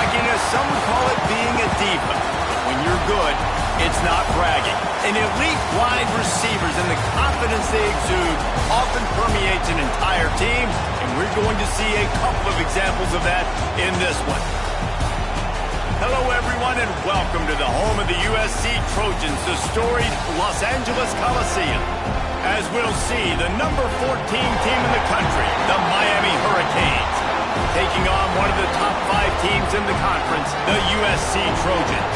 cockiness, some would call it being a diva. But when you're good, it's not bragging. And elite wide receivers and the confidence they exude often permeates an entire team, and we're going to see a couple of examples of that in this one. Hello, everyone, and welcome to the home of the USC Trojans, the storied Los Angeles Coliseum. As we'll see, the number 14 team in the country, the Miami Hurricanes, taking on one of the top 5 teams in the conference, the USC Trojans.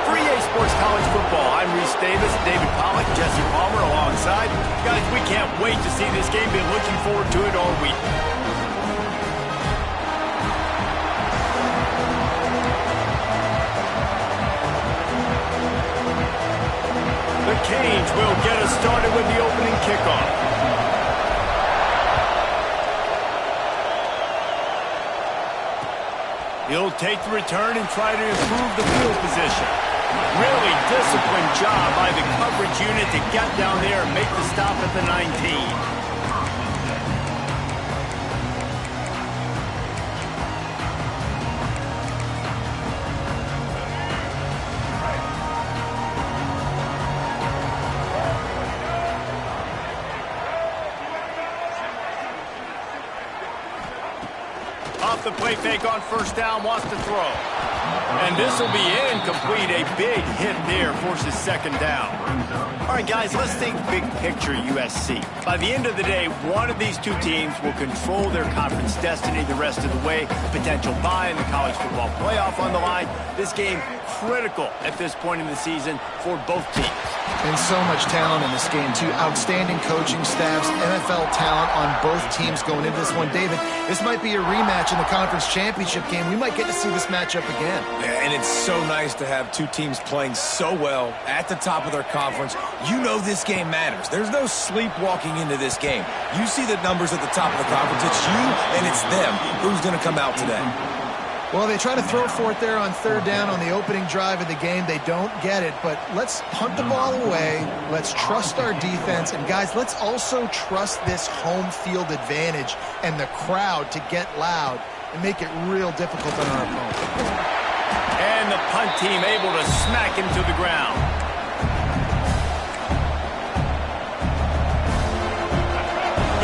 For EA Sports College Football, I'm Reese Davis, David Pollack, Jesse Palmer alongside. Guys, we can't wait to see this game. Been looking forward to it all week. The Canes will get us started with the opening kickoff. He'll take the return and try to improve the field position. Really disciplined job by the coverage unit to get down there and make the stop at the 19. Off the play fake on first down, wants to throw. And this will be incomplete. A big hit there forces second down. All right, guys, let's think big picture USC. By the end of the day, one of these two teams will control their conference destiny the rest of the way. Potential bye in the college football playoff on the line. This game critical at this point in the season for both teams. And so much talent in this game, too. Outstanding coaching staffs, NFL talent on both teams going into this one. David, this might be a rematch in the conference championship game. We might get to see this matchup again. Yeah, and it's so nice to have two teams playing so well at the top of their conference. You know this game matters. There's no sleepwalking into this game. You see the numbers at the top of the conference. It's you and it's them. Who's going to come out today? Well, they try to throw for it there on third down on the opening drive of the game. They don't get it, but let's punt the ball away. Let's trust our defense. And, guys, let's also trust this home field advantage and the crowd to get loud and make it real difficult on our opponent. And the punt team able to smack him to the ground.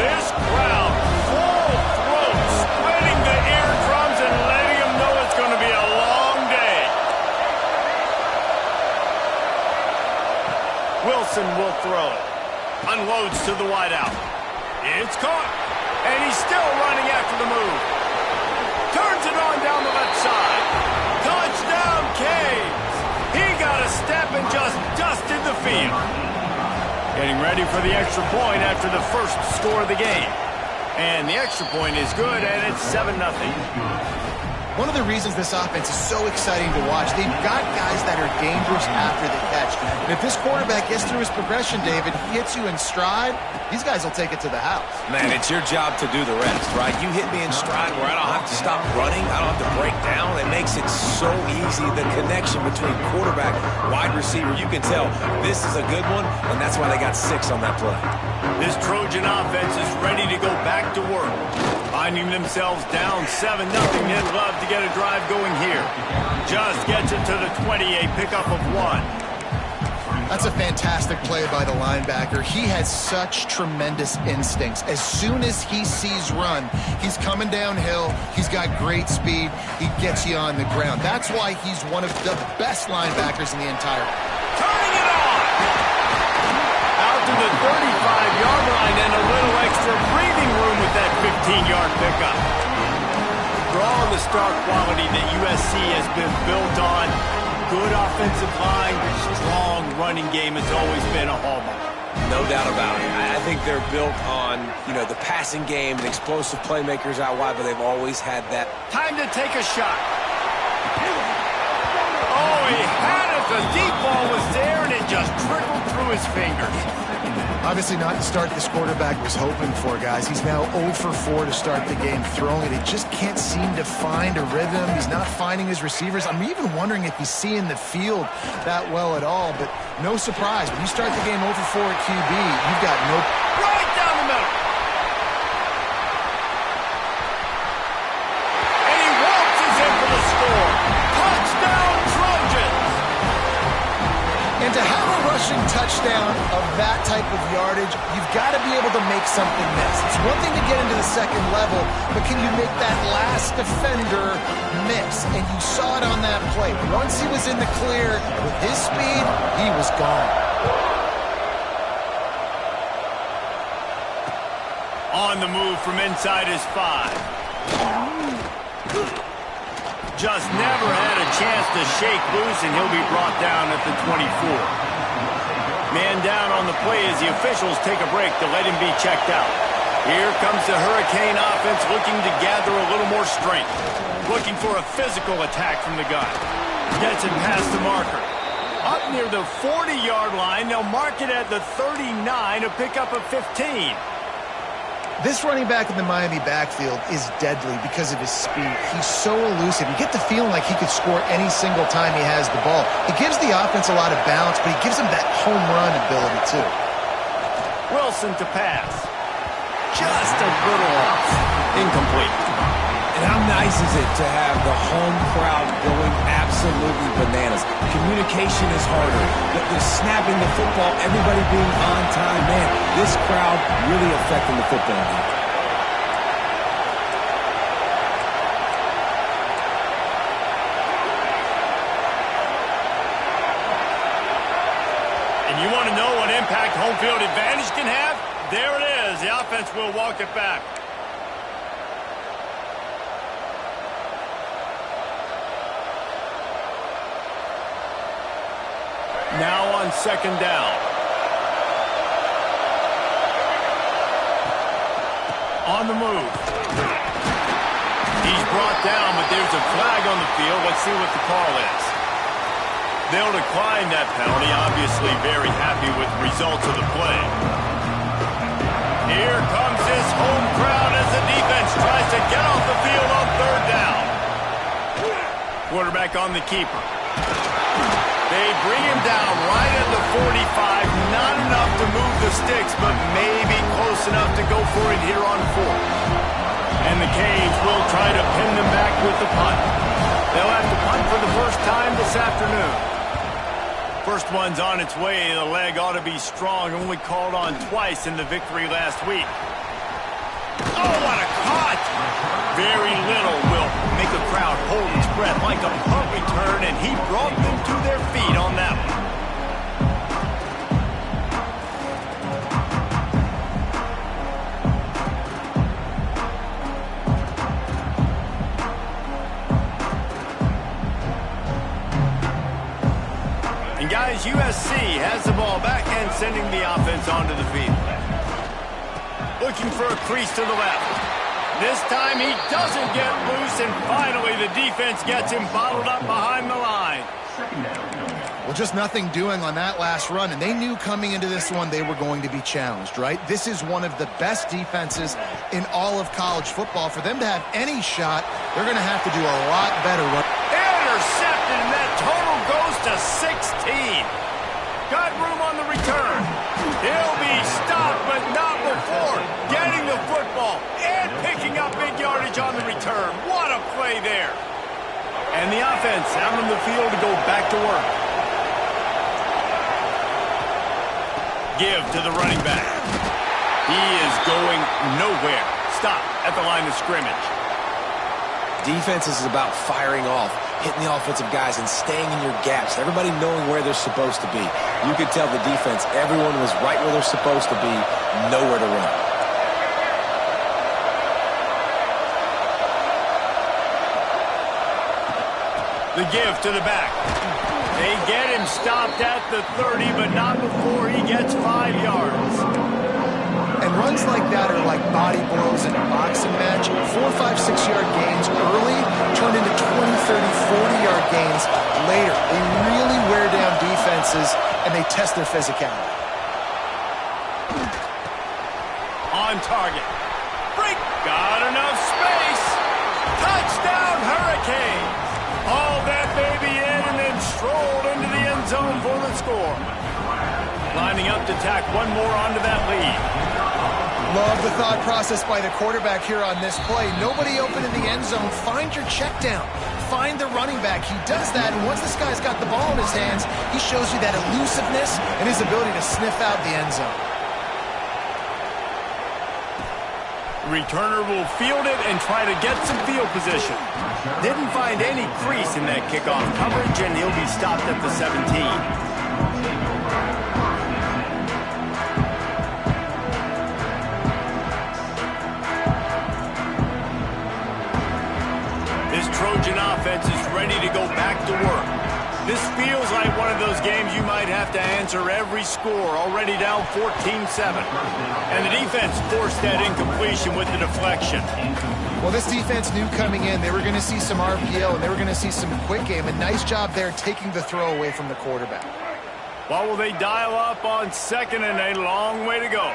This crowd, full throat, splitting the eardrums and letting them know it's going to be a long day. Wilson will throw. Unloads to the wideout. It's caught. And he's still running after the move. Turns it on down the left side. Touchdown, Canes. He got a step and just dusted the field. Getting ready for the extra point after the first score of the game. And the extra point is good, and it's 7-0. One of the reasons this offense is so exciting to watch, they've got guys that are dangerous after the catch. And if this quarterback gets through his progression, David, he hits you in stride, these guys will take it to the house. Man, it's your job to do the rest, right? You hit me in stride where I don't have to stop running. I don't have to break down. It makes it so easy. The connection between quarterback, wide receiver, you can tell this is a good one, and that's why they got 6 on that play. This Trojan offense is ready to go back to work. Finding themselves down 7-0, they'd love to get a drive going here. Just gets it to the 20, a pickup of 1. That's a fantastic play by the linebacker. He has such tremendous instincts. As soon as he sees run, he's coming downhill. He's got great speed. He gets you on the ground. That's why he's one of the best linebackers in the entire. Turning it on! Out to the 35-yard line and a little extra breathing room with that 15-yard pickup. For all the star quality that USC has been built on, good offensive line, strong running game has always been a hallmark. No doubt about it. I think they're built on, the passing game and explosive playmakers out wide, but they've always had that. Time to take a shot. Oh, he had it. The deep ball was there, and it just trickled through his fingers. Obviously not the start this quarterback was hoping for, guys. He's now 0 for 4 to start the game throwing it. He just can't seem to find a rhythm. He's not finding his receivers. I'm even wondering if he's seeing the field that well at all, but no surprise. When you start the game 0 for 4 at QB, you've got no... Right down the middle. And he waltzes in for the score. touchdown of that type of yardage, you've got to be able to make something miss. It's one thing to get into the second level, but can you make that last defender miss? And you saw it on that play. Once he was in the clear with his speed, he was gone. On the move from inside his 5. Just never had a chance to shake loose, and he'll be brought down at the 24. Man down on the play as the officials take a break to let him be checked out. Here comes the Hurricane offense looking to gather a little more strength. Looking for a physical attack from the gun. Gets it past the marker. Up near the 40-yard line, they'll mark it at the 39 to pick up a 15. This running back in the Miami backfield is deadly because of his speed. He's so elusive. You get the feeling like he could score any single time he has the ball. He gives the offense a lot of balance, but he gives them that home run ability too. Wilson to pass. Just a little off. Incomplete. And how nice is it to have the home crowd going absolutely bananas? Communication is harder. The snapping the football, everybody being on time. Man, this crowd really affecting the football game. And you want to know what impact home field advantage can have? There it is. The offense will walk it back. Now on second down. On the move. He's brought down, but there's a flag on the field. Let's see what the call is. They'll decline that penalty. Obviously very happy with the results of the play. Here comes his home crowd as the defense tries to get off the field on third down. Quarterback on the keeper. They bring him down right at the 45. Not enough to move the sticks, but maybe close enough to go for it here on fourth. And the Canes will try to pin them back with the punt. They'll have to punt for the first time this afternoon. First one's on its way. The leg ought to be strong. Only called on twice in the victory last week. Oh, what a cut! Very little will make a crowd hold its breath like a punt return, and he brought them to their feet on that one. And guys, USC has the ball back and sending the offense onto the field. Looking for a crease to the left. This time he doesn't get loose, and finally the defense gets him bottled up behind the line. Well, just nothing doing on that last run, and they knew coming into this one they were going to be challenged, right? This is one of the best defenses in all of college football. For them to have any shot, they're going to have to do a lot better. Intercepted, and that total goes to 16. Got room on the return. He'll be stopped, but not before getting the football and picking up big yardage on the return. What a play there. And the offense out on the field to go back to work. Give to the running back. He is going nowhere. Stop at the line of scrimmage. Defense is about firing off, hitting the offensive guys and staying in your gaps. Everybody knowing where they're supposed to be. You could tell the defense, everyone was right where they're supposed to be, nowhere to run. The give to the back. They get him stopped at the 30, but not before he gets 5 yards. And runs like that are like body blows in a boxing match. 4, 5, 6-yard gains early turn into 20, 30, 40-yard gains later. They really wear down defenses, and they test their physicality. On target. Break. Got enough space. Touchdown, Hurricanes. Haul that baby in and then strolled into the end zone for the score. Lining up to tack one more onto that lead. Love the thought process by the quarterback here on this play. Nobody open in the end zone. Find your check down. Find the running back. He does that, and once this guy's got the ball in his hands, he shows you that elusiveness and his ability to sniff out the end zone. Returner will field it and try to get some field position. Didn't find any crease in that kickoff coverage, and he'll be stopped at the 17. Trojan offense is ready to go back to work. This feels like one of those games you might have to answer every score, already down 14-7. And the defense forced that incompletion with the deflection. Well, this defense knew coming in they were going to see some RPO and they were going to see some quick game. A nice job there taking the throw away from the quarterback. What will they dial up on second and a long way to go?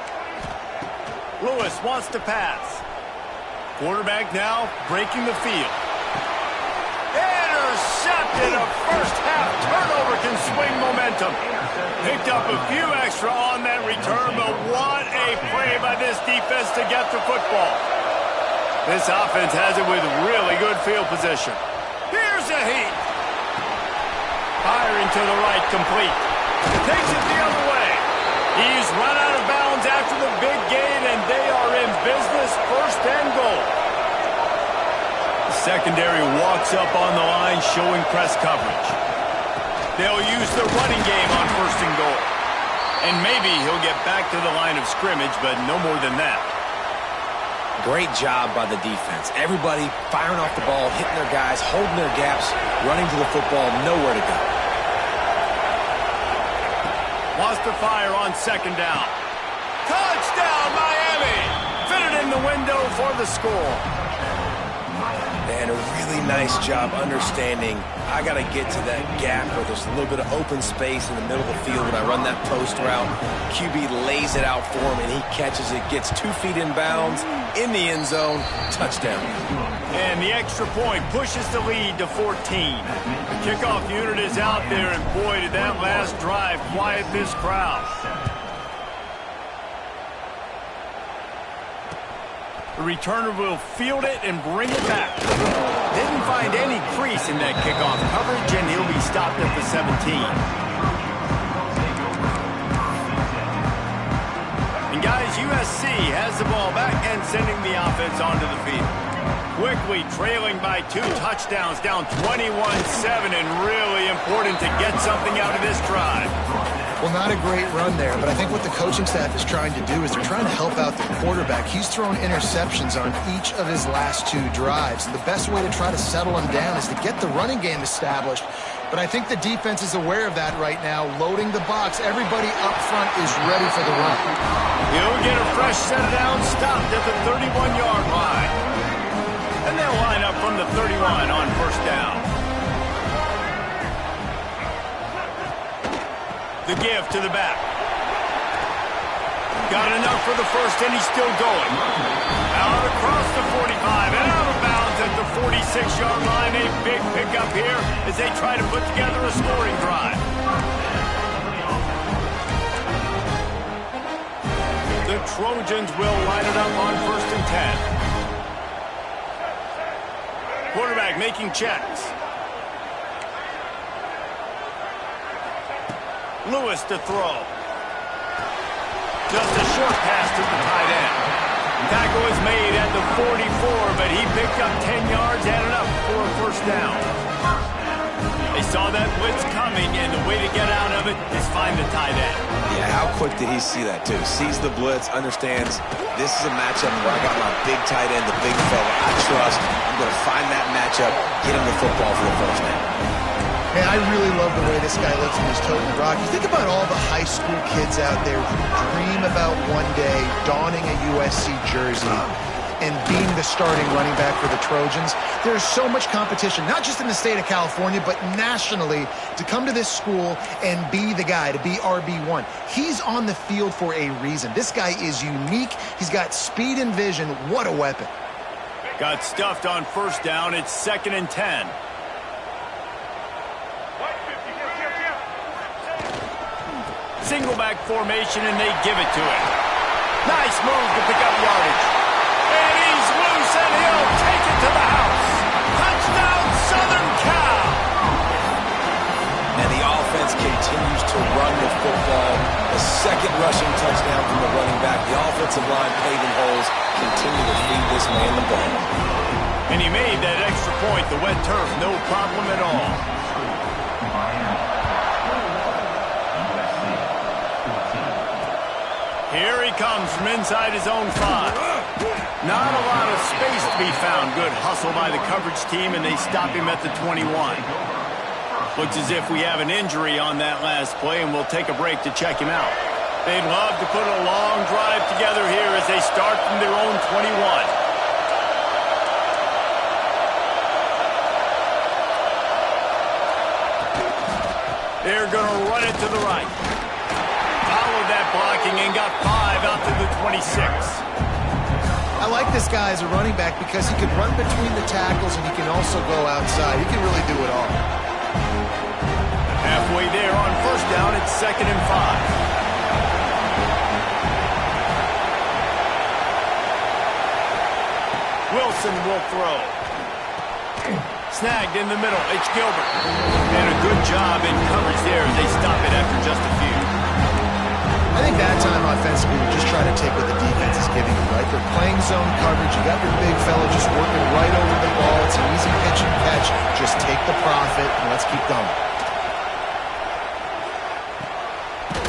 Lewis wants to pass. Quarterback now breaking the field. Intercepted. A first-half turnover can swing momentum. Picked up a few extra on that return, but what a play by this defense to get the football. This offense has it with really good field position. Here's a heat. Firing to the right, complete. Takes it the other way. He's run out of bounds after the big gain, and they are in business, first and goal. Secondary walks up on the line, showing press coverage. They'll use the running game on first and goal. And maybe he'll get back to the line of scrimmage, but no more than that. Great job by the defense. Everybody firing off the ball, hitting their guys, holding their gaps, running to the football, nowhere to go. Wants to fire on second down. Touchdown, Miami! Fitted in the window for the score. And a really nice job understanding I got to get to that gap where there's a little bit of open space in the middle of the field when I run that post route. QB lays it out for him, and he catches it, gets 2 feet in bounds, in the end zone, touchdown. And the extra point pushes the lead to 14. The kickoff unit is out there, and boy, did that last drive quiet this crowd. The returner will field it and bring it back. Didn't find any crease in that kickoff coverage, and he'll be stopped at the 17. And guys, USC has the ball back and sending the offense onto the field. Quickly trailing by 2 touchdowns, down 21-7, and really important to get something out of this drive. Well, not a great run there, but I think what the coaching staff is trying to do is they're trying to help out the quarterback. He's thrown interceptions on each of his last 2 drives. The best way to try to settle him down is to get the running game established. But I think the defense is aware of that right now, loading the box. Everybody up front is ready for the run. He'll get a fresh set down, stopped at the 31-yard line. And they'll line up from the 31 on first down. The give to the back. Got enough for the first, and he's still going. Out across the 45, and out of bounds at the 46-yard line. A big pickup here as they try to put together a scoring drive. The Trojans will line it up on first and 10. Quarterback making checks. Lewis to throw. Just a short pass to the tight end. Tackle is made at the 44, but he picked up 10 yards and enough for a first down. They saw that blitz coming, and the way to get out of it is find the tight end. Yeah, how quick did he see that, too? Sees the blitz, understands this is a matchup where I got my big tight end, the big fella I trust. I'm going to find that matchup, get him the football for the first down. Man, I really love the way this guy looks in his toting rock. You think about all the high school kids out there who dream about one day donning a USC jersey and being the starting running back for the Trojans. There's so much competition, not just in the state of California, but nationally, to come to this school and be the guy, to be RB1. He's on the field for a reason. This guy is unique. He's got speed and vision. What a weapon. Got stuffed on first down. It's 2nd and 10. Single back formation, and they give it to him. Nice move to pick up yardage. And he's loose, and he'll take it to the house. Touchdown, Southern Cal. And the offense continues to run the football. A second rushing touchdown from the running back. The offensive line paving holes continue to feed this man the ball. And he made that extra point, the wet turf, no problem at all. Here he comes from inside his own 5. Not a lot of space to be found. Good hustle by the coverage team, and they stop him at the 21. Looks as if we have an injury on that last play, and we'll take a break to check him out. They'd love to put a long drive together here as they start from their own 21. They're going to run it to the right. Followed that blocking and got 5 out to the 26. I like this guy as a running back because he can run between the tackles and he can also go outside. He can really do it all. Halfway there on first down, it's 2nd and 5. Wilson will throw. Snagged in the middle. It's Gilbert. And a good job in coverage there as they stop it after just a few. I think that time offensively, we're just trying to take what the defense is giving you, right? They're playing zone coverage. You got your big fella just working right over the ball. It's an easy pitch and catch. Just take the profit and let's keep going.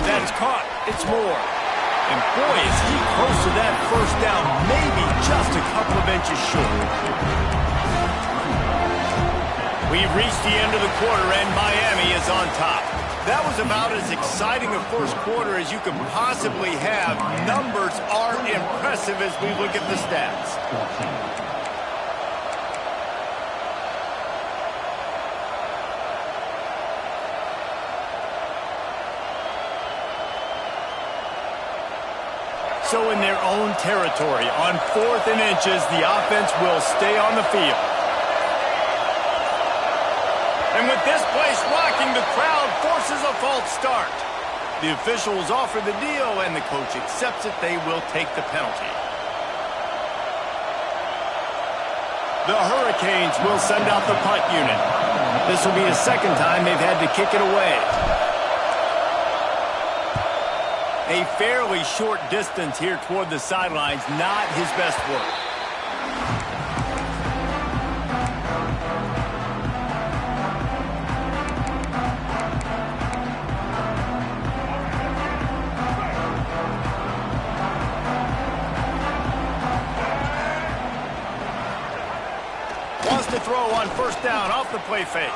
That's caught. It's Moore. And boy, is he close to that first down. Maybe just a couple of inches short. We've reached the end of the quarter, and Miami is on top. That was about as exciting a first quarter as you could possibly have. Numbers are impressive as we look at the stats. So in their own territory, on 4th and inches, the offense will stay on the field. And with this place rocking, the crowd forces a false start. The officials offer the deal, and the coach accepts it. They will take the penalty. The Hurricanes will send out the punt unit. This will be the second time they've had to kick it away. A fairly short distance here toward the sidelines, not his best work. Wants to throw on first down off the play fake.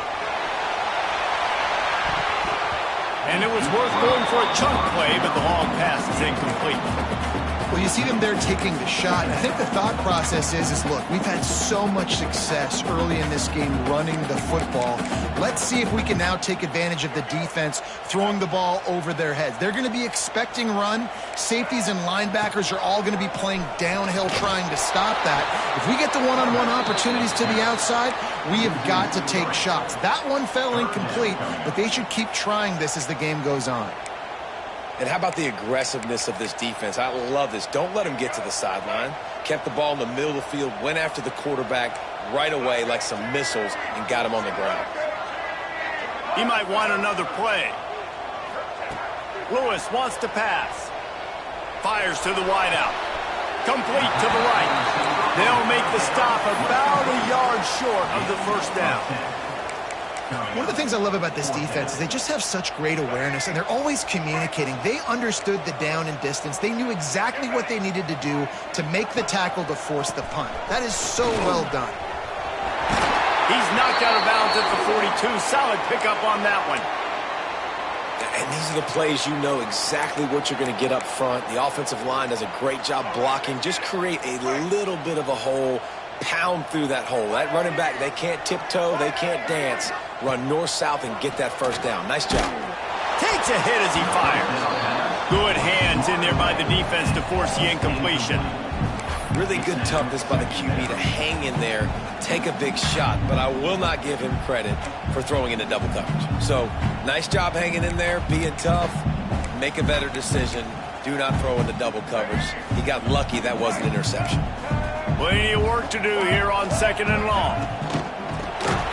And it was worth going for a chunk play, but the long pass is incomplete. Well, you see them there taking the shot. And I think the thought process is look, we've had so much success early in this game running the football. Let's see if we can now take advantage of the defense throwing the ball over their heads. They're going to be expecting run. Safeties and linebackers are all going to be playing downhill trying to stop that. If we get the one-on-one opportunities to the outside, we have got to take shots. That one fell incomplete, but they should keep trying this as the game goes on. And how about the aggressiveness of this defense? I love this. Don't let them get to the sideline. Kept the ball in the middle of the field, went after the quarterback right away like some missiles and got him on the ground. He might want another play. Lewis wants to pass. Fires to the wideout. Complete to the right. They'll make the stop about a yard short of the first down. One of the things I love about this defense is they just have such great awareness, and they're always communicating. They understood the down and distance. They knew exactly what they needed to do to make the tackle to force the punt. That is so well done. He's knocked out of bounds at the 42. Solid pickup on that one. And these are the plays you know exactly what you're going to get up front. The offensive line does a great job blocking. Just create a little bit of a hole. Pound through that hole. That running back, they can't tiptoe, they can't dance. Run north-south and get that first down. Nice job. Takes a hit as he fires. Good hands in there by the defense to force the incompletion. Really good toughness by the QB to hang in there, take a big shot, but I will not give him credit for throwing into double coverage. So, nice job hanging in there, being tough, make a better decision, Do not throw in the double coverage. He got lucky that wasn't an interception. Plenty of work to do here on 2nd and long.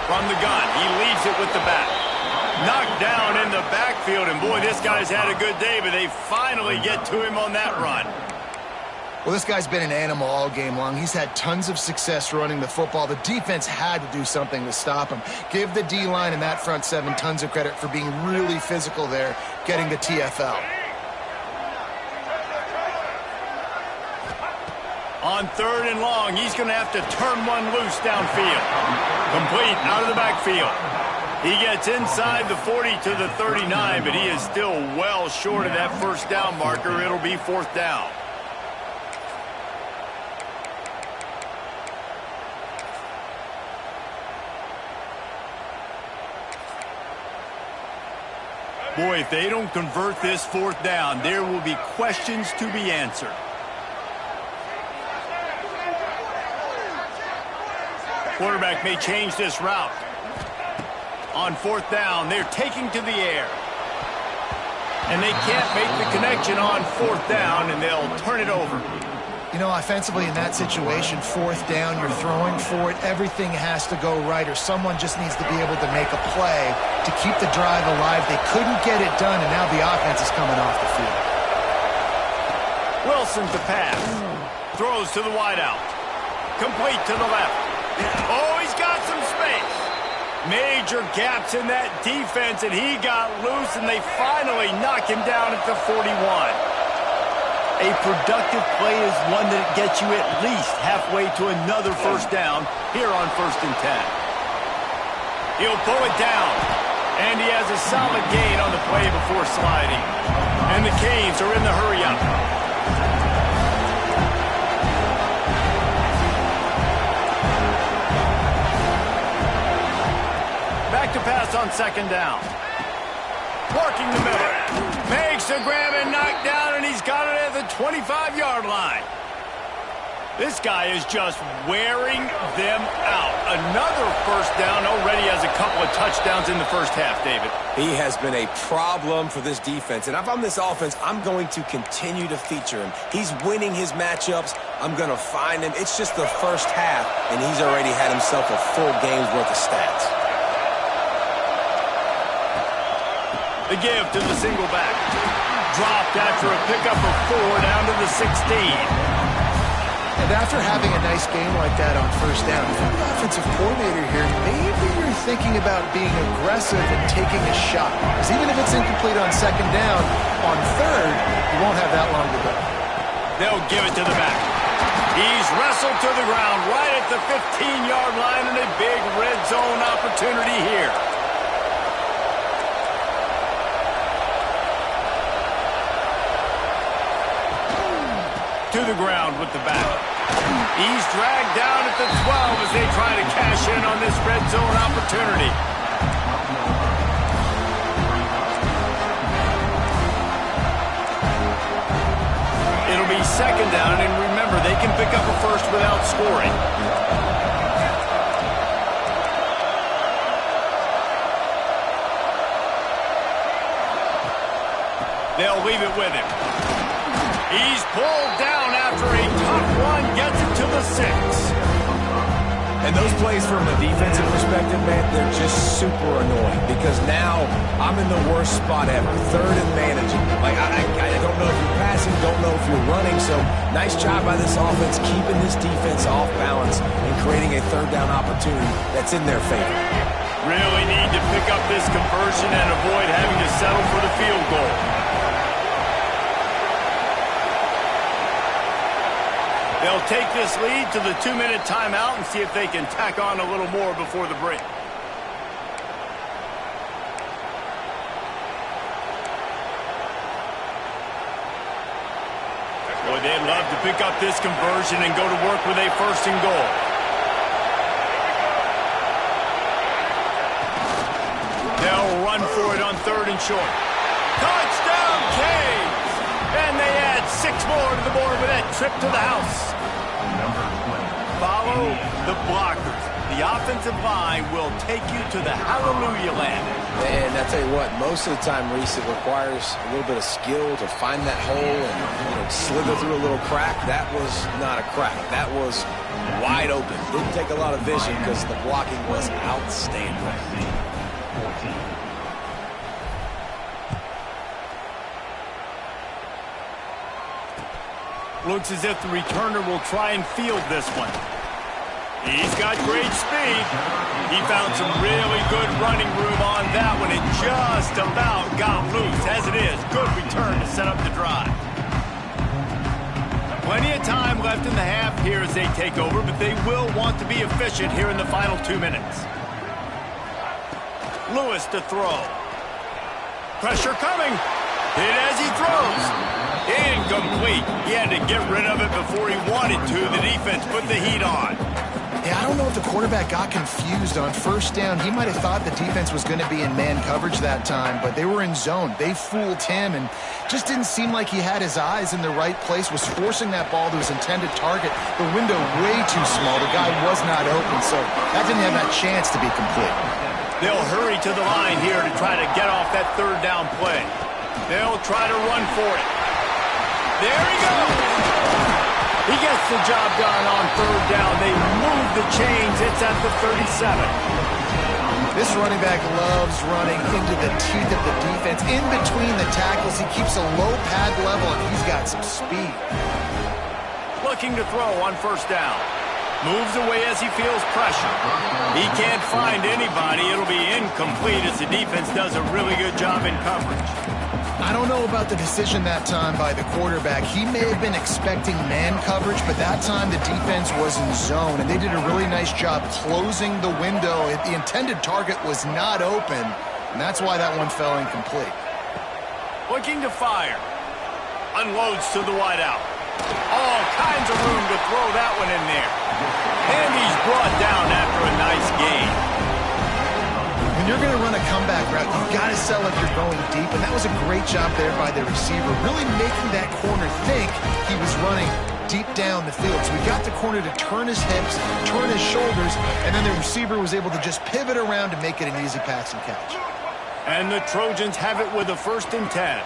From the gun, he leads it with the back. Knocked down in the backfield, and boy, this guy's had a good day, but they finally get to him on that run. Well, this guy's been an animal all game long. He's had tons of success running the football. The defense had to do something to stop him. Give the D-line and that front seven tons of credit for being really physical there, getting the TFL. On 3rd and long, he's going to have to turn one loose downfield. Complete out of the backfield. He gets inside the 40 to the 39, but he is still well short of that 1st down marker. It'll be 4th down. Boy, if they don't convert this 4th down, there will be questions to be answered. Quarterback may change this route. On 4th down, they're taking to the air. And they can't make the connection on 4th down, and they'll turn it over. You know, offensively in that situation, 4th down, you're throwing for it. Everything has to go right, or someone just needs to be able to make a play to keep the drive alive. They couldn't get it done, and now the offense is coming off the field. Wilson to pass. Throws to the wideout. Complete to the left. Oh, he's got some space. Major gaps in that defense, and he got loose, and they finally knock him down at the 41. A productive play is one that gets you at least halfway to another 1st down here on 1st and 10. He'll pull it down, and he has a solid gain on the play before sliding. And the Canes are in the hurry-up. Back to pass on 2nd down. Working the middle. Makes the grab and knock down, and he's got it at the 25-yard line. This guy is just wearing them out. Another 1st down, already has a couple of touchdowns in the 1st half, David. He has been a problem for this defense. And if I'm this offense, I'm going to continue to feature him. He's winning his matchups. I'm going to find him. It's just the 1st half, and he's already had himself a full game's worth of stats. The give to the single back. Dropped after a pickup of 4 down to the 16. And after having a nice game like that on 1st down, if you're the offensive coordinator here, maybe you're thinking about being aggressive and taking a shot. Because even if it's incomplete on 2nd down, on 3rd, you won't have that long to go. They'll give it to the back. He's wrestled to the ground right at the 15-yard line, and a big red zone opportunity here. To the ground with the back. He's dragged down at the 12 as they try to cash in on this red zone opportunity. It'll be 2nd down, and remember, they can pick up a 1st without scoring. They'll leave it with him. He's pulled down after a tough run, gets it to the 6. And those plays from a defensive perspective, man, they're just super annoying because now I'm in the worst spot ever, 3rd and managing. Like, I don't know if you're passing, don't know if you're running, so nice job by this offense keeping this defense off balance and creating a 3rd down opportunity that's in their favor. Really need to pick up this conversion and avoid having to settle for the field goal. They'll take this lead to the 2-minute timeout and see if they can tack on a little more before the break. Boy, they'd love to pick up this conversion and go to work with a 1st and goal. They'll run for it on 3rd and short. Touchdown, Canes! And they add 6 more to the board with that trip to the house. Follow the blockers. the offensive line will take you to the hallelujah land. And I tell you what, most of the time, Reese, it requires a little bit of skill to find that hole and slither through a little crack. That was not a crack. That was wide open. Didn't take a lot of vision because the blocking was outstanding. Looks as if the returner will try and field this one. He's got great speed. He found some really good running room on that one and just about got loose. As it is, good return to set up the drive. Plenty of time left in the half here as they take over, but they will want to be efficient here in the final 2 minutes. Lewis to throw. Pressure coming. Hit as he throws. Incomplete. He had to get rid of it before he wanted to. The defense put the heat on. Yeah, I don't know if the quarterback got confused on first down. He might have thought the defense was going to be in man coverage that time, but they were in zone. They fooled him and just didn't seem like he had his eyes in the right place, was forcing that ball to his intended target. The window way too small. The guy was not open, so that didn't have that chance to be complete. They'll hurry to the line here to try to get off that third down play. They'll try to run for it. There he goes. He gets the job done on third down. They move the chains. It's at the 37. This running back loves running into the teeth of the defense. In between the tackles, he keeps a low pad level, and he's got some speed. Looking to throw on first down. Moves away as he feels pressure. He can't find anybody. It'll be incomplete as the defense does a really good job in coverage. I don't know about the decision that time by the quarterback. He may have been expecting man coverage, but that time the defense was in zone, and they did a really nice job closing the window. The intended target was not open, and that's why that one fell incomplete. Looking to fire. Unloads to the wideout. All kinds of room to throw that one in there. And he's brought down after a nice gain. When you're going to run a comeback route, you've got to sell if you're going deep, and that was a great job there by the receiver, really making that corner think he was running deep down the field. So we got the corner to turn his hips, turn his shoulders, and then the receiver was able to just pivot around to make it an easy pass and catch. And the Trojans have it with a 1st and 10.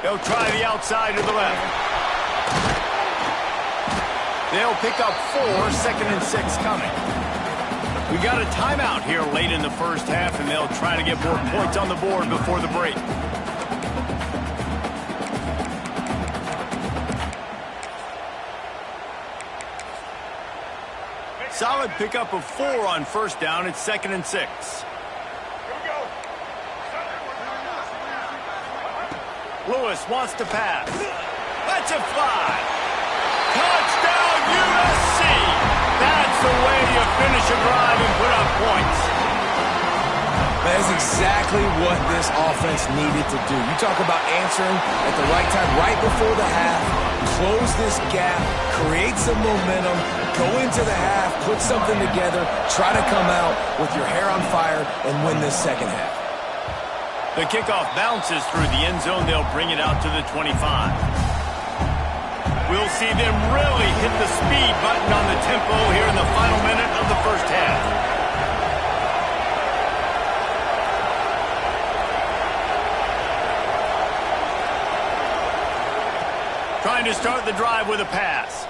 They'll try the outside to the left. They'll pick up 4, 2nd and 6 coming. We got a timeout here late in the first half, and they'll try to get more points on the board before the break. Solid pickup of 4 on first down. It's 2nd and 6. Lewis wants to pass. Lets it fly. Touchdown, USC! That's the way you finish a drive and put up points. That is exactly what this offense needed to do. You talk about answering at the right time, right before the half, close this gap, create some momentum, go into the half, put something together, try to come out with your hair on fire and win this second half. The kickoff bounces through the end zone. They'll bring it out to the 25. We'll see them really hit the speed button on the tempo here in the final minute of the first half. Trying to start the drive with a pass.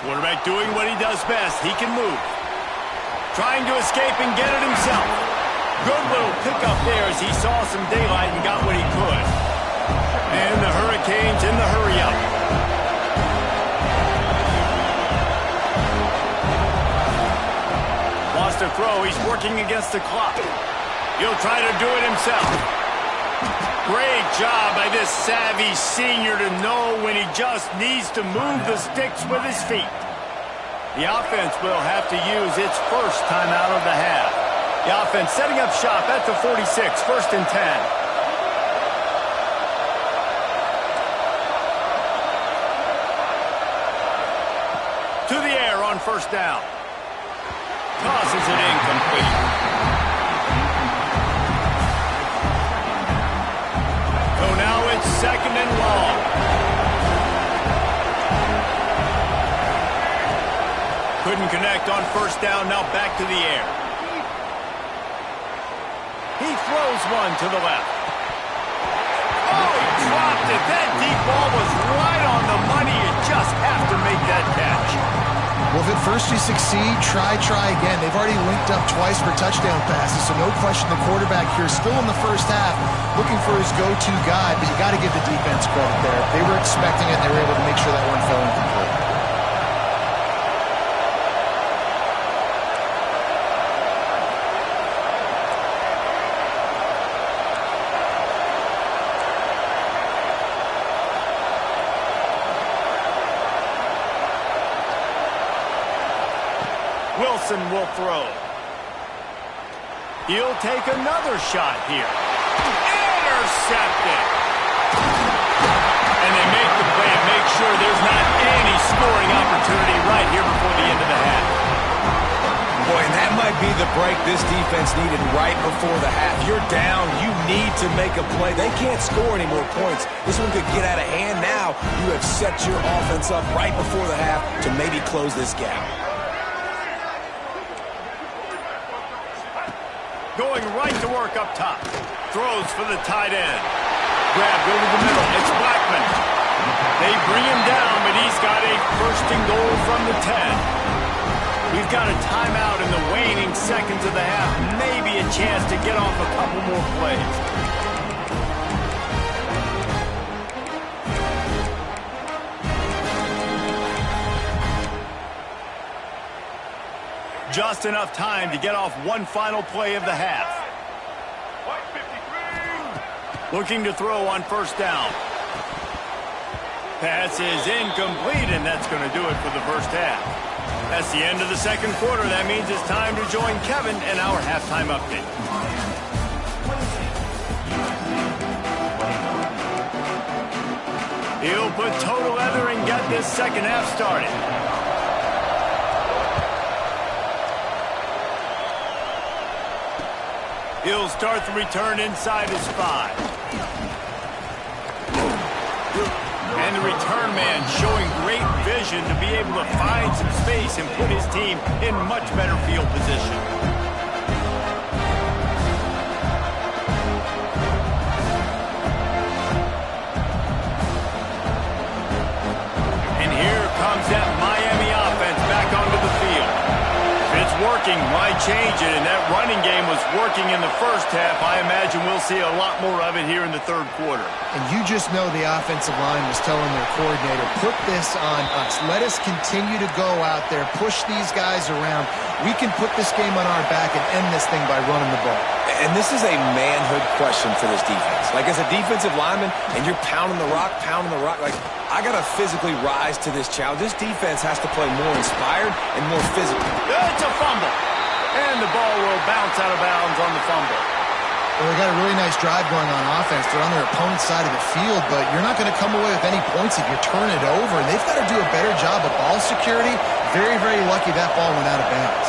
Quarterback doing what he does best. He can move. Trying to escape and get it himself. Good little pickup there as he saw some daylight and got what he could. And the Hurricanes in the hurry-up. Wants to throw. He's working against the clock. He'll try to do it himself. Great job by this savvy senior to know when he just needs to move the sticks with his feet. The offense will have to use its first timeout of the half. The offense setting up shop at the 46, 1st and 10. To the air on first down. Tosses it incomplete. So now it's 2nd and long. Couldn't connect on first down, now back to the air. He throws one to the left. Oh, he dropped it. That deep ball was right on the money. You just have to make that catch. Well, if at first you succeed, try again. They've already linked up twice for touchdown passes, so no question the quarterback here still in the first half looking for his go-to guy, but you got to give the defense credit there. They were expecting it, and they were able to make sure that one fell incomplete. Wilson will throw. He'll take another shot here. Intercepted. And they make the play and make sure there's not any scoring opportunity right here before the end of the half. Boy, and that might be the break this defense needed right before the half. You're down. You need to make a play. They can't score any more points. This one could get out of hand now. You have set your offense up right before the half to maybe close this gap. Going right to work up top. Throws for the tight end. Grabbed over the middle. It's Blackman. They bring him down, but he's got a first and goal from the 10. We've got a timeout in the waning seconds of the half. Maybe a chance to get off a couple more plays. Just enough time to get off one final play of the half. Looking to throw on first down. Pass is incomplete, and that's going to do it for the first half. That's the end of the second quarter. That means it's time to join Kevin in our halftime update. He'll put total leather and get this second half started. He'll start the return inside his 5. And the return man showing great vision to be able to find some space and put his team in much better field position. And here comes that Miami offense back onto the field. It's working, why change it? And that running game was working in the first half. I imagine we'll see a lot more of it here in the third quarter. And you just know the offensive line was telling their coordinator, put this on us. Let us continue to go out there, push these guys around. We can put this game on our back and end this thing by running the ball. And this is a manhood question for this defense. Like, as a defensive lineman, and you're pounding the rock, like, I got to physically rise to this challenge. This defense has to play more inspired and more physical. It's a fumble. And the ball will bounce out of bounds on the fumble. Well, they got a really nice drive going on offense. They're on their opponent's side of the field, but you're not going to come away with any points if you turn it over. And they've got to do a better job of ball security. Very, very lucky that ball went out of bounds.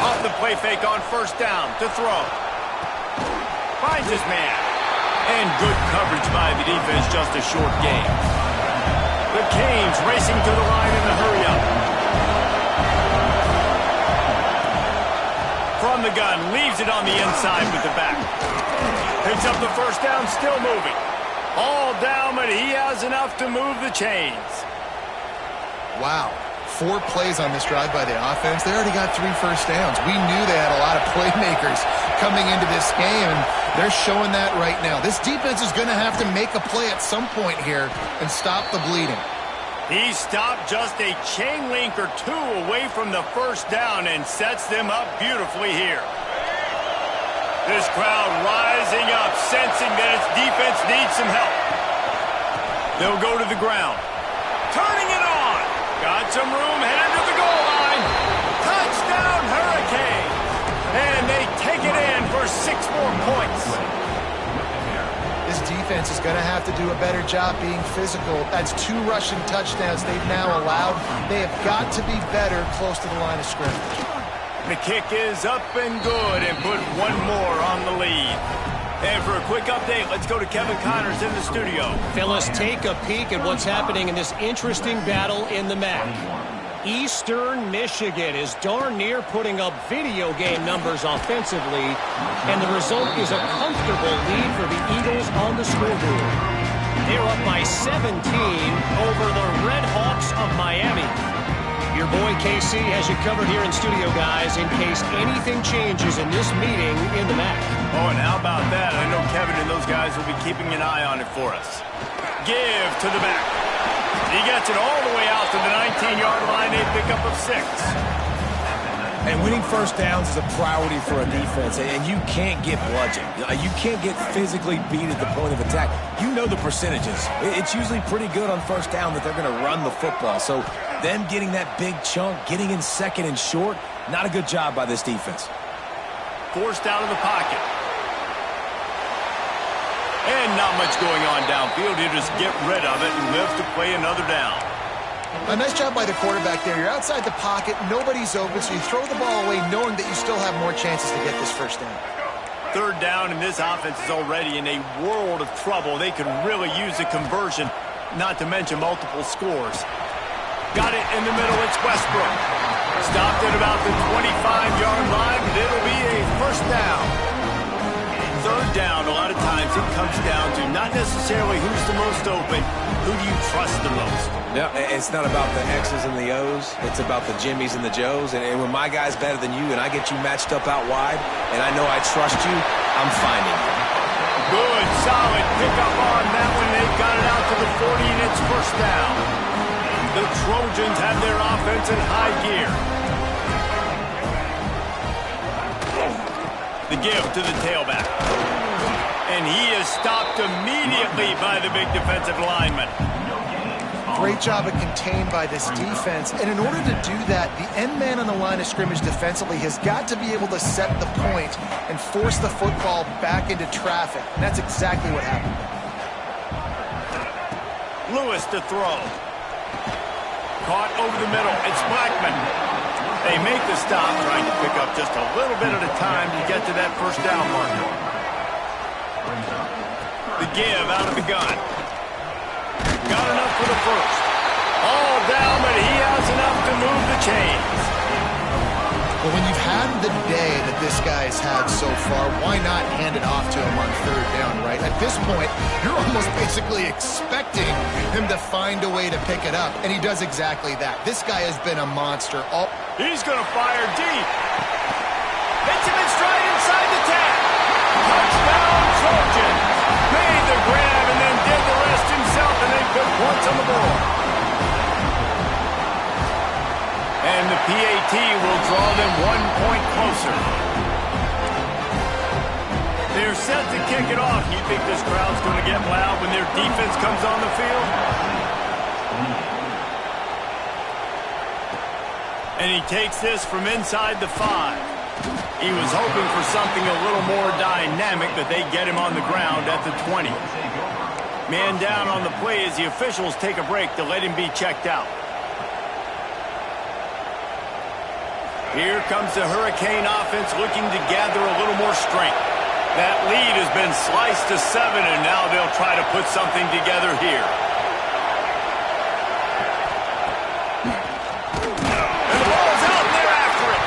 Off the play fake on first down to throw. Finds his man. And good coverage by the defense, just a short game. The Canes racing to the line in the hurry-up. From the gun, leaves it on the inside with the back. Picks up the first down, still moving. All down, but he has enough to move the chains. Wow. 4 plays on this drive by the offense. They already got 3 first downs. We knew they had a lot of playmakers coming into this game, and they're showing that right now. This defense is going to have to make a play at some point here and stop the bleeding. He stopped just a chain link or 2 away from the first down and sets them up beautifully here. This crowd rising up, sensing that its defense needs some help. They'll go to the ground. Turning it on. Got some room, headed to the goal line. Touchdown, Hurricane. And they take it in for 6 more points. This defense is going to have to do a better job being physical. That's 2 rushing touchdowns they've now allowed. They have got to be better close to the line of scrimmage. The kick is up and good and put 1 more on the lead. And for a quick update, let's go to Kevin Connors in the studio. Phyllis, take a peek at what's happening in this interesting battle in the MAC. Eastern Michigan is darn near putting up video game numbers offensively, and the result is a comfortable lead for the Eagles on the scoreboard. They're up by 17 over the Red Hawks of Miami. Your boy KC has you covered here in studio, guys, in case anything changes in this meeting in the MAC. Oh, and how about that? I know Kevin and those guys will be keeping an eye on it for us. Give to the back. He gets it all the way out to the 19-yard line, a pickup of 6. And winning first downs is a priority for a defense, and you can't get bludgeoned. You can't get physically beat at the point of attack. You know the percentages. It's usually pretty good on first down that they're going to run the football. So them getting that big chunk, getting in second and short, not a good job by this defense. Forced out of the pocket. And not much going on downfield. He'll just get rid of it and live to play another down. A nice job by the quarterback there. You're outside the pocket, nobody's open, so you throw the ball away knowing that you still have more chances to get this first down. Third down, and this offense is already in a world of trouble. They could really use a conversion, not to mention multiple scores. Got it in the middle. It's Westbrook. Stopped at about the 25-yard line, but it'll be a first down. Third down, a lot of times it comes down to not necessarily who's the most open, who do you trust the most? Yeah, it's not about the X's and the O's. It's about the Jimmys and the Joes. And when my guy's better than you and I get you matched up out wide and I know I trust you, I'm finding you. Good, solid pickup on that one. They've got it out to the 40, and it's first down. The Trojans have their offense in high gear. The give to the tailback. And he is stopped immediately by the big defensive lineman. Great job of contained by this defense. And in order to do that, the end man on the line of scrimmage defensively has got to be able to set the point and force the football back into traffic. And that's exactly what happened. Lewis to throw. Caught over the middle. It's Blackman. They make the stop, trying to pick up just a little bit at a time to get to that first down marker. The give out of the gun. Got enough for the first. All down, but he has enough to move the chains. Well, when you've had the day that this guy's had so far, why not hand it off to him on third down, right? At this point, you're almost basically expecting him to find a way to pick it up, and he does exactly that. This guy has been a monster. He's going to fire deep. Hits him in stride inside the 10. Touchdown, Trojans. Made the grab and then did the rest himself, and they put points on the board. And the PAT will draw them 1 point closer. They're set to kick it off. You think this crowd's going to get loud when their defense comes on the field? And he takes this from inside the 5. He was hoping for something a little more dynamic, but they get him on the ground at the 20. Man down on the play as the officials take a break to let him be checked out. Here comes the Hurricane offense looking to gather a little more strength. That lead has been sliced to 7, and now they'll try to put something together here. And the ball's out, and they're after it.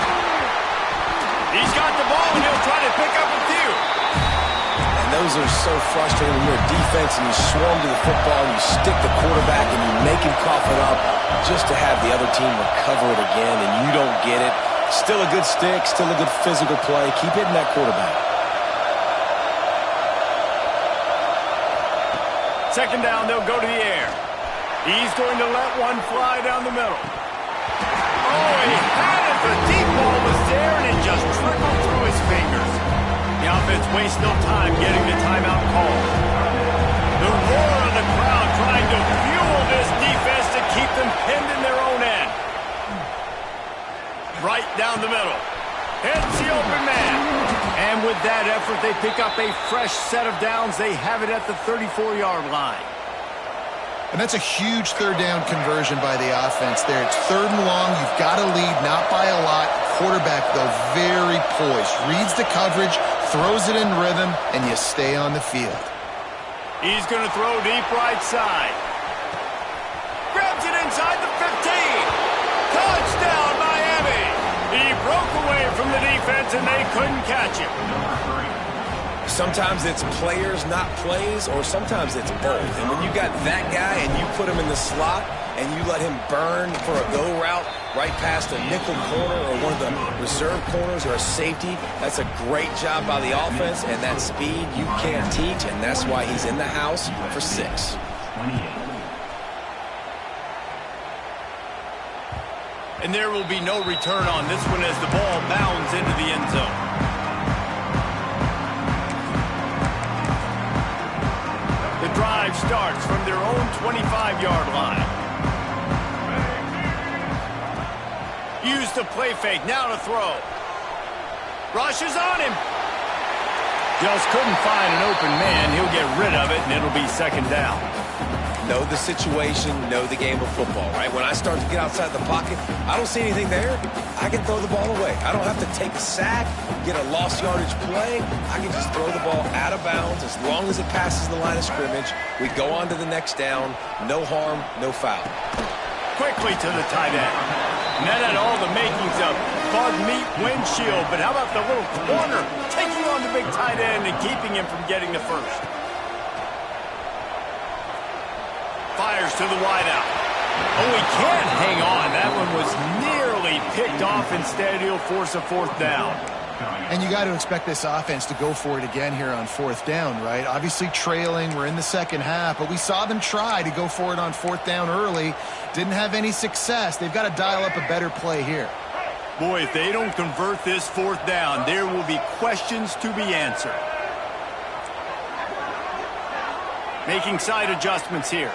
He's got the ball, and he'll try to pick up a few. And those are so frustrating when you're a defense and you swarm to the football and you stick the quarterback and you make him cough it up just to have the other team recover it again, and you don't get it. Still a good stick, still a good physical play. Keep hitting that quarterback. Second down, they'll go to the air. He's going to let one fly down the middle. Oh, he had it. The deep ball was there, and it just trickled through his fingers. The offense wastes no time getting the timeout call. The roar of the crowd trying to fuel this defense to keep them pinned in their own end. Right down the middle. Hits the open man. And with that effort, they pick up a fresh set of downs. They have it at the 34-yard line. And that's a huge third down conversion by the offense there. It's 3rd and long. You've got to lead, not by a lot. quarterback, though, very poised. Reads the coverage, throws it in rhythm, and you stay on the field. He's going to throw deep right side. Grabs it inside the 15. Touchdown, Miami. He broke away from the defense, and they couldn't catch him. Sometimes it's players, not plays, or sometimes it's both. And when you got that guy and you put him in the slot and you let him burn for a go route right past a nickel corner or one of the reserve corners or a safety, that's a great job by the offense, and that speed you can't teach, and that's why he's in the house for 6. And there will be no return on this one as the ball bounds into the end zone. The drive starts from their own 25-yard line. Use the play fake, now to throw. Rushes on him. Just couldn't find an open man. He'll get rid of it, and it'll be second down. Know the situation, know the game of football, right? When I start to get outside the pocket, I don't see anything there. I can throw the ball away. I don't have to take a sack, get a lost yardage play. I can just throw the ball out of bounds as long as it passes the line of scrimmage. We go on to the next down. No harm, no foul. Quickly to the tight end. And that had all the makings of bug meat windshield, but how about the little corner taking on the big tight end and keeping him from getting the first? Fires to the wideout. Oh, he can't hang on. That one was nearly picked off. Instead, he'll force a fourth down. And you got to expect this offense to go for it again here on fourth down, right? Obviously trailing. We're in the second half, but we saw them try to go for it on fourth down early. Didn't have any success. They've got to dial up a better play here. Boy, if they don't convert this fourth down, there will be questions to be answered. Making side adjustments here.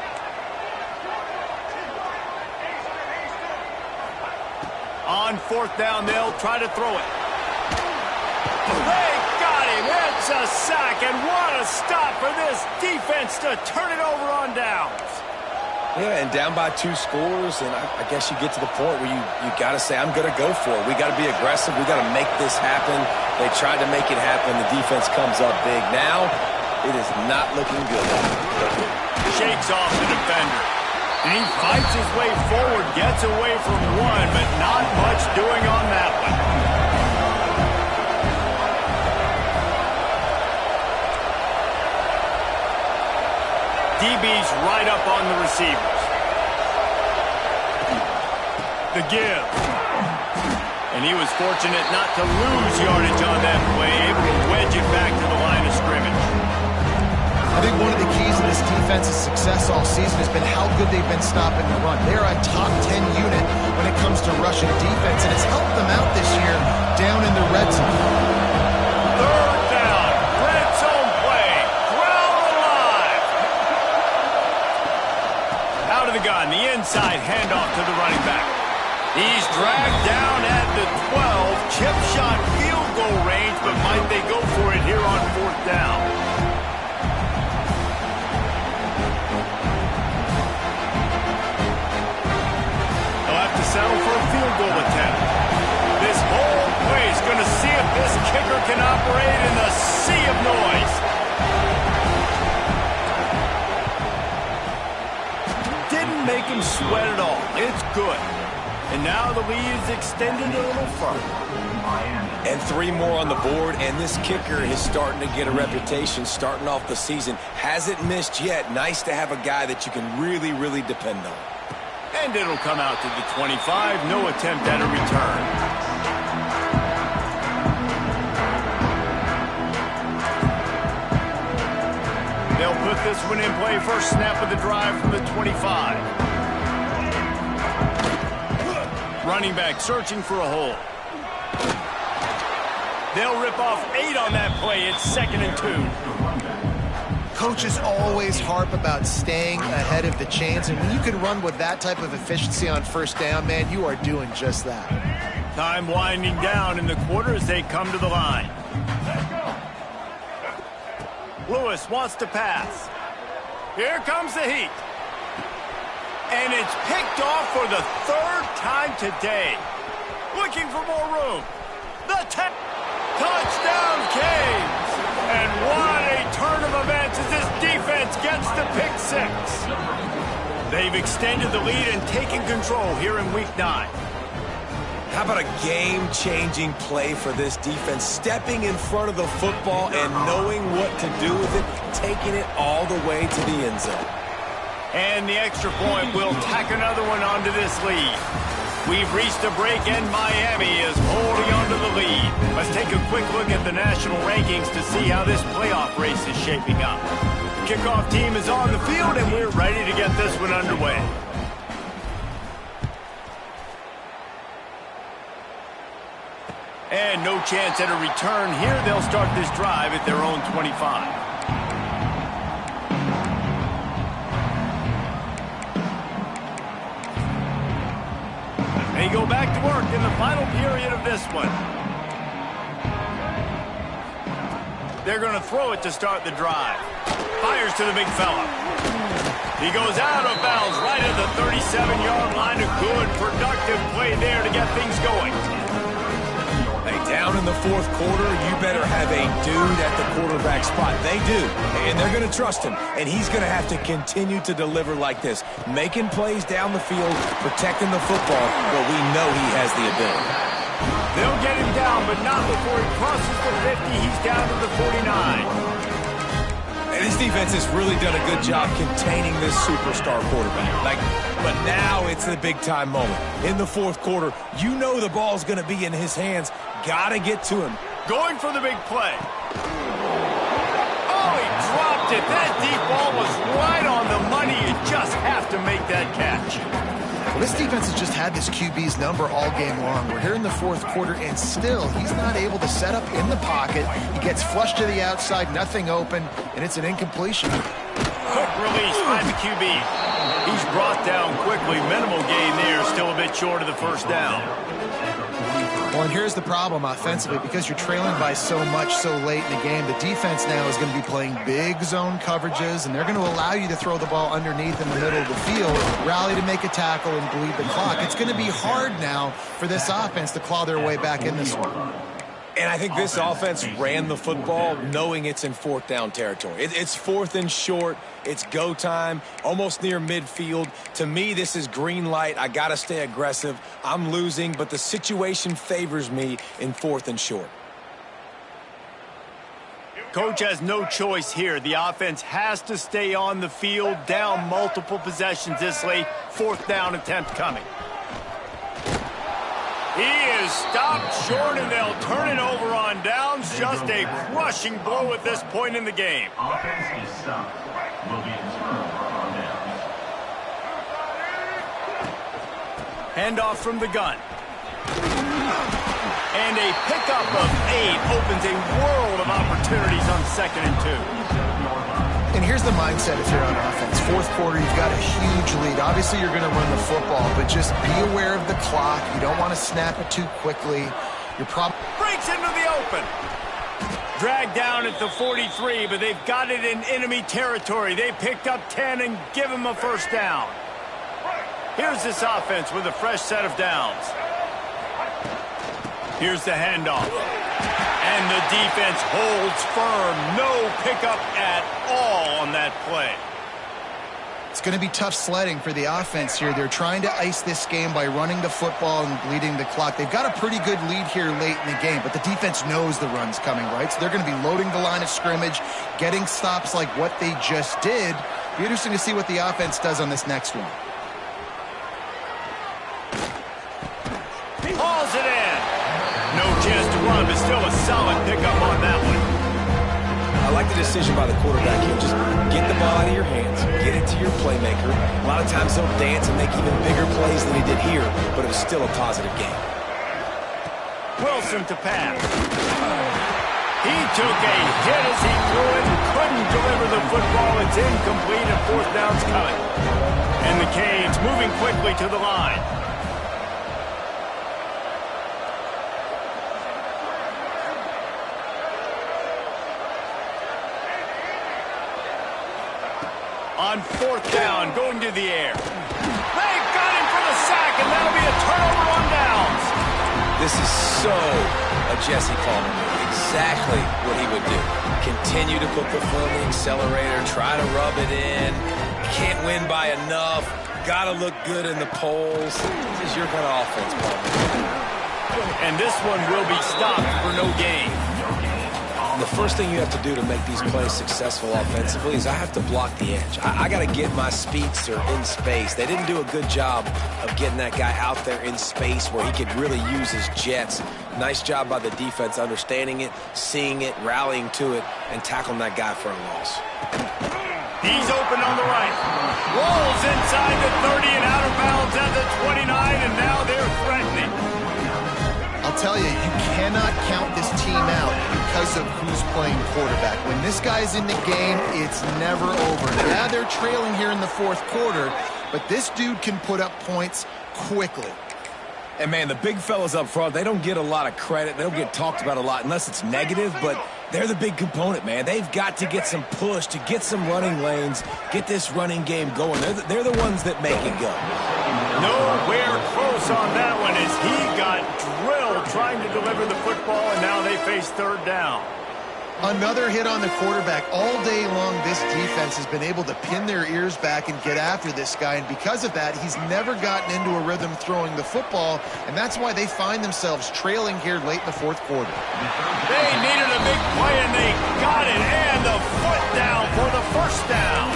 On fourth down, they'll try to throw it. They got him. It's a sack, and what a stop for this defense to turn it over on downs. Yeah, and down by 2 scores, and I guess you get to the point where you got to say, I'm going to go for it. We got to be aggressive. We got to make this happen. They tried to make it happen. The defense comes up big. Now, it is not looking good. Shakes off the defender. And he fights his way forward, gets away from one, but not much doing on that one. DB's right up on the receivers. The give. And he was fortunate not to lose yardage on that play, able to wedge it back to the line of scrimmage. I think one of the keys to this defense's success all season has been how good they've been stopping the run. They're a top 10 unit when it comes to rushing defense, and it's helped them out this year down in the red zone. Third down, red zone play, crowd alive. Out of the gun, the inside handoff to the running back. He's dragged down at the 12, chip shot field goal range, but might they go for it here on fourth down? Settle for a field goal attempt. This whole play is going to see if this kicker can operate in the sea of noise. Didn't make him sweat at all. It's good. And now the lead is extended a little further. And 3 more on the board, and this kicker is starting to get a reputation starting off the season. Hasn't missed yet. Nice to have a guy that you can really, really depend on. And it'll come out to the 25. No attempt at a return. They'll put this one in play. First snap of the drive from the 25. Running back searching for a hole. They'll rip off 8 on that play. It's 2nd and 2. Coaches always harp about staying ahead of the chains, and when you can run with that type of efficiency on first down, man, you are doing just that. Time winding down in the quarter as they come to the line. Lewis wants to pass. Here comes the heat. And it's picked off for the 3rd time today. looking for more room. The touchdown Canes. And what a turn of events as this defense gets the pick six. They've extended the lead and taken control here in week 9. How about a game-changing play for this defense? Stepping in front of the football and knowing what to do with it, taking it all the way to the end zone. And the extra point will tack another one onto this lead. We've reached a break, and Miami is holding onto the lead. Let's take a quick look at the national rankings to see how this playoff race is shaping up. The kickoff team is on the field, and we're ready to get this one underway. And no chance at a return here. They'll start this drive at their own 25. They go back to work in the final period of this one. They're going to throw it to start the drive. Fires to the big fella. He goes out of bounds right at the 37-yard line. A good, productive play there to get things going. Hey, down in the fourth quarter, you better have a dude at the quarterback spot. They do, and they're going to trust him, and he's going to have to continue to deliver like this, making plays down the field, protecting the football, but we know he has the ability. They'll get him down, but not before he crosses the 50. He's down to the 49. And this defense has really done a good job containing this superstar quarterback. But now it's the big-time moment. In the fourth quarter, you know the ball's going to be in his hands. Got to get to him. Going for the big play. Oh, he dropped it. That deep ball was right on the money. You just have to make that catch. Well, this defense has just had this QB's number all game long. We're here in the fourth quarter, and still, he's not able to set up in the pocket. He gets flushed to the outside, nothing open, and it's an incompletion. Quick release by the QB. He's brought down quickly. Minimal gain there, still a bit short of the first down. Well, and here's the problem offensively. Because you're trailing by so much so late in the game, the defense now is going to be playing big zone coverages, and they're going to allow you to throw the ball underneath in the middle of the field, rally to make a tackle, and bleed the clock. It's going to be hard now for this offense to claw their way back in this one. And I think this offense ran the football knowing it's in fourth down territory. It's fourth and short. It's go time, almost near midfield. To me, this is green light. I got to stay aggressive. I'm losing, but the situation favors me in fourth and short. Coach has no choice here. The offense has to stay on the field, down multiple possessions this late. Fourth down attempt coming. He is stopped short, and they'll turn it over on downs. Just a crushing blow at this point in the game. Offense is stopped. Will be a turnover on downs. Handoff from the gun. And a pickup of 8 opens a world of opportunities on 2nd and 2. And here's the mindset if you're on offense. Fourth quarter, you've got a huge lead. Obviously, you're going to run the football, but just be aware of the clock. You don't want to snap it too quickly. You're probably Breaks into the open. Dragged down at the 43, but they've got it in enemy territory. They picked up 10 and give him a first down. Here's this offense with a fresh set of downs. Here's the handoff. And the defense holds firm. No pickup at all on that play. It's going to be tough sledding for the offense here. They're trying to ice this game by running the football and bleeding the clock. They've got a pretty good lead here late in the game, but the defense knows the run's coming, right? So they're going to be loading the line of scrimmage, getting stops like what they just did. Be interesting to see what the offense does on this next one. Hauls it in. No chance to run, but still a solid pickup on that one. I like the decision by the quarterback here. Just get the ball out of your hands, get it to your playmaker. A lot of times he'll dance and make even bigger plays than he did here, but it was still a positive game. Wilson to pass. He took a hit as he threw it and couldn't deliver the football. It's incomplete and fourth down's coming. And the Canes moving quickly to the line. On fourth down, going to the air. They got him for the sack, and that'll be a turnover on downs. This is so a Jesse Palmer move. Exactly what he would do. Continue to put the foot on the accelerator, try to rub it in. Can't win by enough. Got to look good in the polls. This is your kind of offense, Palmer. And this one will be stopped for no gain. The first thing you have to do to make these plays successful offensively is I have to block the edge. I got to get my speedster in space. They didn't do a good job of getting that guy out there in space where he could really use his jets. Nice job by the defense understanding it, seeing it, rallying to it, and tackling that guy for a loss. He's open on the right. Rolls inside the 30 and out of bounds at the 29, and now they're threatening. I'll tell you, you cannot count this team out because of who's playing quarterback. When this guy's in the game, it's never over. Yeah, they're trailing here in the fourth quarter, but this dude can put up points quickly. And, man, the big fellas up front, they don't get a lot of credit. They don't get talked about a lot unless it's negative, but they're the big component, man. They've got to get some push, to get some running lanes, get this running game going. They're the ones that make it go. Nowhere close on that one as he got drilled trying to deliver the football, and now they face third down. Another hit on the quarterback. All day long, this defense has been able to pin their ears back and get after this guy, and because of that, he's never gotten into a rhythm throwing the football, and that's why they find themselves trailing here late in the fourth quarter. They needed a big play, and they got it, and the foot down for the first down.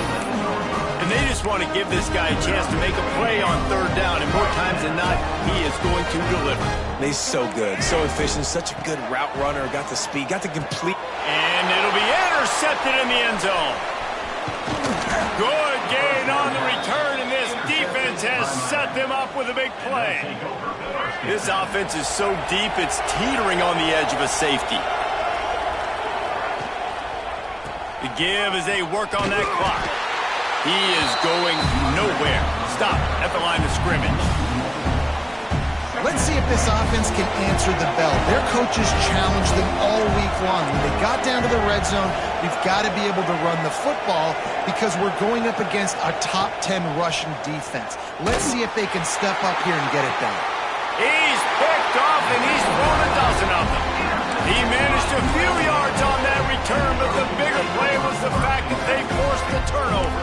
And they just want to give this guy a chance to make a play on third down, and more times than not, he is going to deliver. He's so good, so efficient, such a good route runner, got the speed, got the complete. And it'll be intercepted in the end zone. Good gain on the return, and this defense has set them up with a big play. This offense is so deep, it's teetering on the edge of a safety. The give as they work on that clock. He is going nowhere. Stop at the line of scrimmage. Let's see if this offense can answer the bell. Their coaches challenged them all week long. When they got down to the red zone, we've got to be able to run the football because we're going up against a top 10 Russian defense. Let's see if they can step up here and get it done. He's picked off, and he's thrown a dozen of them. He managed a few yards on that return, but the bigger play was the fact that they forced the turnover.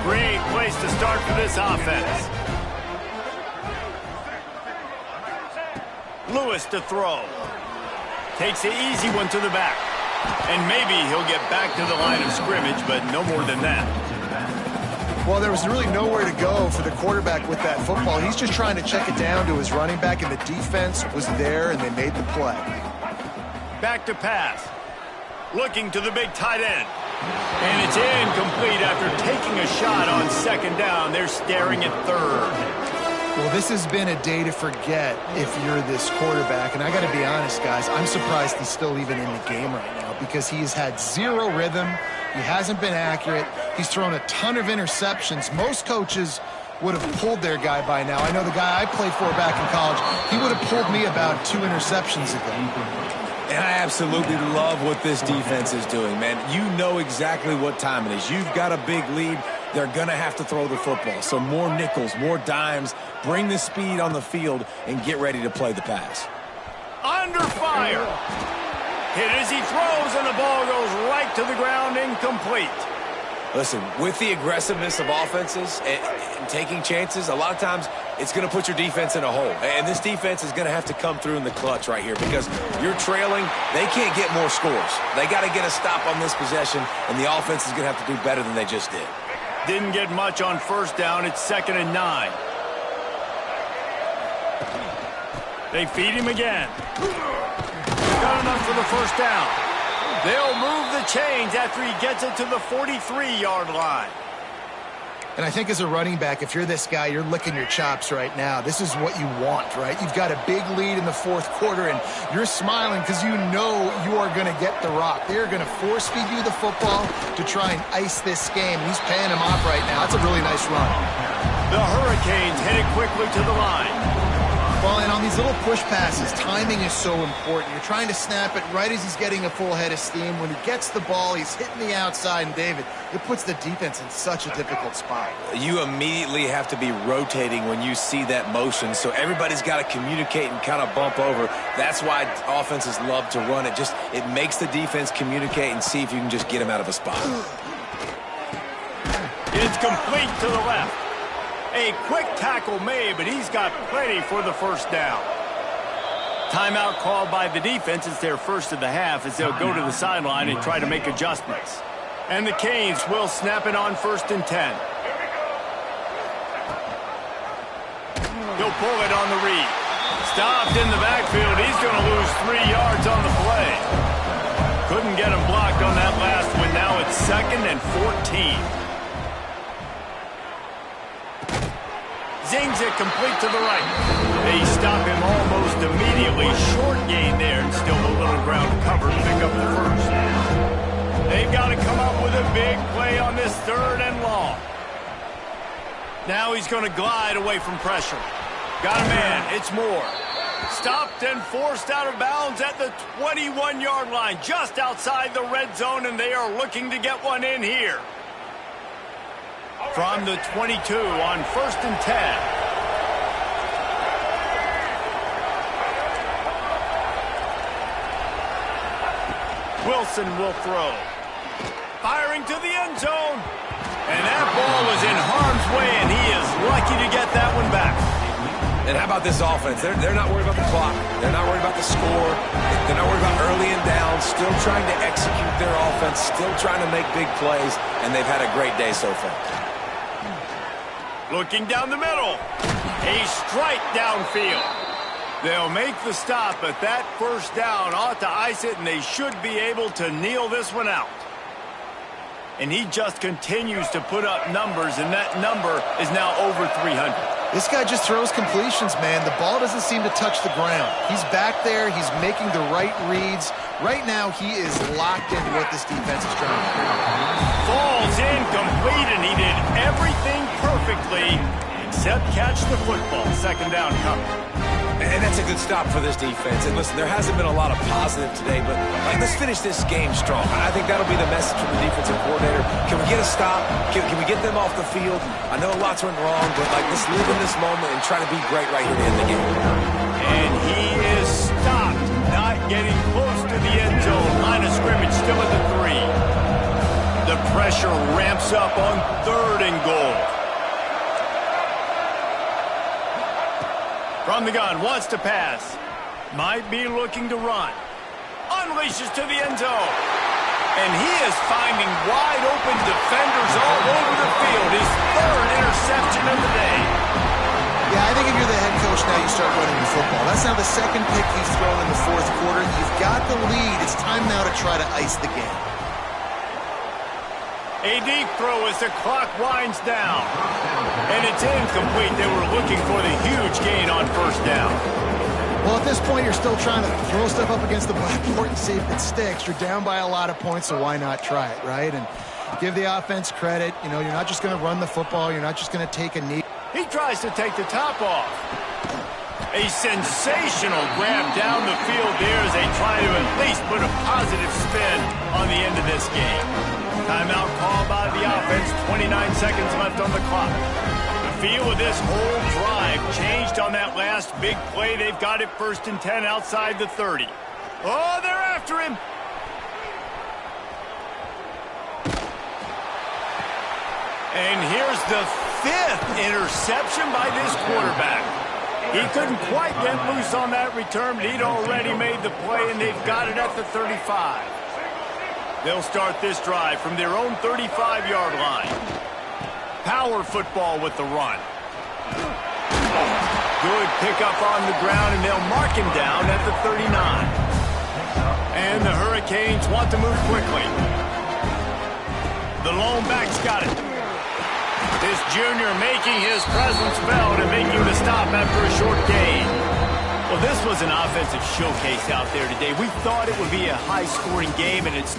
Great place to start for this offense. Lewis to throw. Takes the easy one to the back. And maybe he'll get back to the line of scrimmage, but no more than that. Well, there was really nowhere to go for the quarterback with that football. He's just trying to check it down to his running back, and the defense was there, and they made the play. Back to pass. Looking to the big tight end. And it's incomplete after taking a shot on second down. They're staring at third. Well, this has been a day to forget if you're this quarterback. And I got to be honest, guys, I'm surprised he's still even in the game right now because he's had zero rhythm. He hasn't been accurate. He's thrown a ton of interceptions. Most coaches would have pulled their guy by now. I know the guy I played for back in college, he would have pulled me about 2 interceptions ago. And I absolutely love what this defense is doing, man. You know exactly what time it is. You've got a big lead. They're going to have to throw the football. So more nickels, more dimes, bring the speed on the field, and get ready to play the pass. Under fire. Hit as he throws, and the ball goes right to the ground, incomplete. Listen, with the aggressiveness of offenses and taking chances, a lot of times it's going to put your defense in a hole. And this defense is going to have to come through in the clutch right here because you're trailing. They can't get more scores. They got to get a stop on this possession, and the offense is going to have to do better than they just did. Didn't get much on first down. It's 2nd and 9. They feed him again. Got enough for the first down. They'll move the chains after he gets it to the 43-yard line. And I think as a running back, if you're this guy, you're licking your chops right now. This is what you want, right? You've got a big lead in the fourth quarter, and you're smiling because you know you are going to get the rock. They're going to force-feed you the football to try and ice this game. He's paying him off right now. That's a really nice run. The Hurricanes headed quickly to the line. Well, and on these little push passes, timing is so important. You're trying to snap it right as he's getting a full head of steam. When he gets the ball, he's hitting the outside, and David, it puts the defense in such a difficult spot. You immediately have to be rotating when you see that motion, so everybody's got to communicate and kind of bump over. That's why offenses love to run it. It makes the defense communicate and see if you can just get him out of a spot. It's complete to the left. A quick tackle made, but he's got plenty for the first down. Timeout called by the defense. It's their first of the half as they'll go to the sideline and try to make adjustments. And the Canes will snap it on 1st and 10. He'll pull it on the read. Stopped in the backfield. He's going to lose 3 yards on the play. Couldn't get him blocked on that last one. Now it's 2nd and 14. Zings it complete to the right. They stop him almost immediately. Short gain there, and still a little ground cover to pick up the first. They've got to come up with a big play on this 3rd and long. Now he's going to glide away from pressure. Got a man. It's Moore. Stopped and forced out of bounds at the 21-yard line, just outside the red zone, and they are looking to get one in here. From the 22 on 1st and 10. Wilson will throw. Firing to the end zone. And that ball was in harm's way, and he is lucky to get that one back. And how about this offense? They're not worried about the clock. They're not worried about the score. They're not worried about early and down. Still trying to execute their offense. Still trying to make big plays. And they've had a great day so far. Looking down the middle. A strike downfield. They'll make the stop, but that first down ought to ice it, and they should be able to kneel this one out. And he just continues to put up numbers, and that number is now over 300. This guy just throws completions, man. The ball doesn't seem to touch the ground. He's back there. He's making the right reads. Right now, he is locked into what this defense is trying to do. Falls incomplete, and he did everything perfectly except catch the football. 2nd down coming. And that's a good stop for this defense. And listen, there hasn't been a lot of positive today, but let's finish this game strong. I think that'll be the message from the defensive coordinator. Can we get a stop? Can we get them off the field? I know lots went wrong, but let's live in this moment and try to be great right here to end the game. And he is stopped, not getting close to the end zone. Line of scrimmage still at the 3. The pressure ramps up on 3rd and goal. From the gun, wants to pass. Might be looking to run. Unleashes to the end zone. And he is finding wide open defenders all over the field. His 3rd interception of the day. Yeah, I think if you're the head coach now, you start running the football. That's now the 2nd pick he's thrown in the 4th quarter. You've got the lead. It's time now to try to ice the game. A deep throw as the clock winds down. And it's incomplete. They were looking for the huge gain on 1st down. Well, at this point, you're still trying to throw stuff up against the blackboard and see if it sticks. You're down by a lot of points, so why not try it, right? And give the offense credit. You know, you're not just going to run the football. You're not just going to take a knee. He tries to take the top off. A sensational grab down the field there as they try to at least put a positive spin on the end of this game. Timeout called by the offense. 29 seconds left on the clock. The feel of this whole drive changed on that last big play. They've got it 1st and 10 outside the 30. Oh, they're after him. And here's the 5th interception by this quarterback. He couldn't quite get loose on that return, but he'd already made the play, and they've got it at the 35. They'll start this drive from their own 35-yard line. Power football with the run. Good pickup on the ground, and they'll mark him down at the 39. And the Hurricanes want to move quickly. The lone back's got it. This junior making his presence felt and making the stop after a short gain. Well, this was an offensive showcase out there today. We thought it would be a high-scoring game, and it's